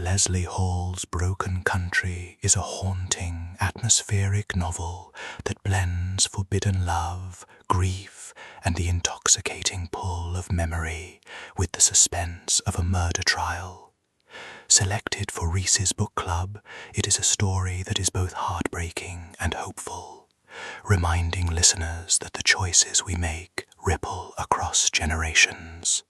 Leslie Hall's Broken Country is a haunting, atmospheric novel that blends forbidden love, grief, and the intoxicating pull of memory with the suspense of a murder trial. Selected for Reese's book club, it is a story that is both heartbreaking and hopeful, reminding listeners that the choices we make ripple across generations.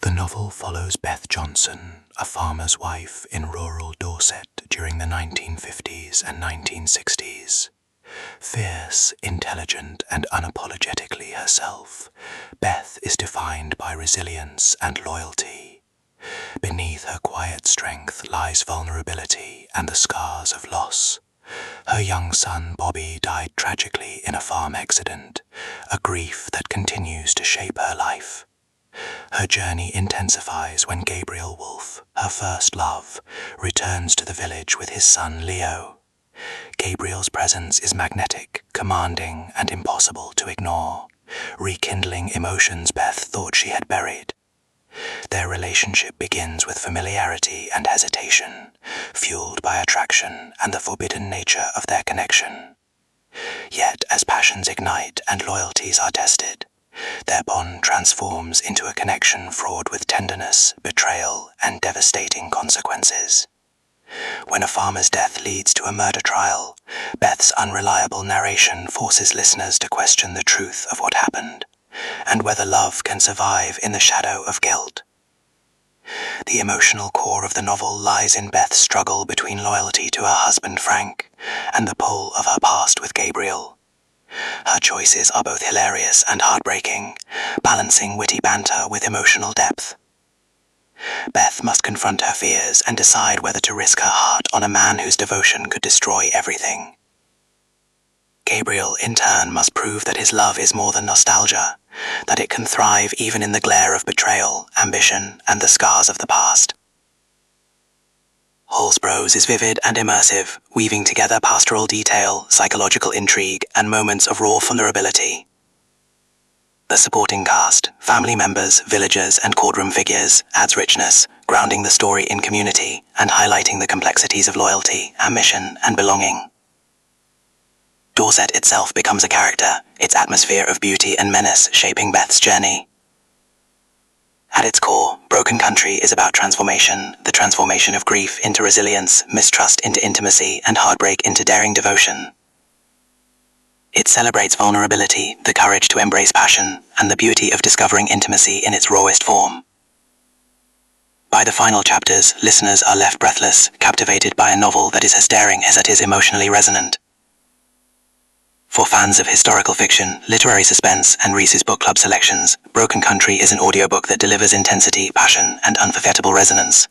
The novel follows Beth Johnson, a farmer's wife in rural Dorset during the 1950s and 1960s. Fierce, intelligent, and unapologetically herself, Beth is defined by resilience and loyalty. Beneath her quiet strength lies vulnerability and the scars of loss. Her young son Bobby died tragically in a farm accident, a grief that continues to shape her life. Her journey intensifies when Gabriel Wolfe, her first love, returns to the village with his son Leo. Gabriel's presence is magnetic, commanding, and impossible to ignore, rekindling emotions Beth thought she had buried. Their relationship begins with familiarity and hesitation, fueled by attraction and the forbidden nature of their connection. Yet, as passions ignite and loyalties are tested, their bond transforms into a connection fraught with tenderness, betrayal, and devastating consequences. When a farmer's death leads to a murder trial, Beth's unreliable narration forces listeners to question the truth of what happened, and whether love can survive in the shadow of guilt. The emotional core of the novel lies in Beth's struggle between loyalty to her husband Frank and the pull of her past with Gabriel. Her choices are both hilarious and heartbreaking, balancing witty banter with emotional depth. Beth must confront her fears and decide whether to risk her heart on a man whose devotion could destroy everything. Gabriel, in turn, must prove that his love is more than nostalgia, that it can thrive even in the glare of betrayal, ambition, and the scars of the past. Hall's prose is vivid and immersive, weaving together pastoral detail, psychological intrigue, and moments of raw vulnerability. The supporting cast, family members, villagers, and courtroom figures, adds richness, grounding the story in community and highlighting the complexities of loyalty, ambition, and belonging. Dorset itself becomes a character, its atmosphere of beauty and menace shaping Beth's journey. At its core, Broken Country is about transformation, the transformation of grief into resilience, mistrust into intimacy, and heartbreak into daring devotion. It celebrates vulnerability, the courage to embrace passion, and the beauty of discovering intimacy in its rawest form. By the final chapters, listeners are left breathless, captivated by a novel that is as daring as it is emotionally resonant. For fans of historical fiction, literary suspense, and Reese's book club selections, Broken Country is an audiobook that delivers intensity, passion, and unforgettable resonance.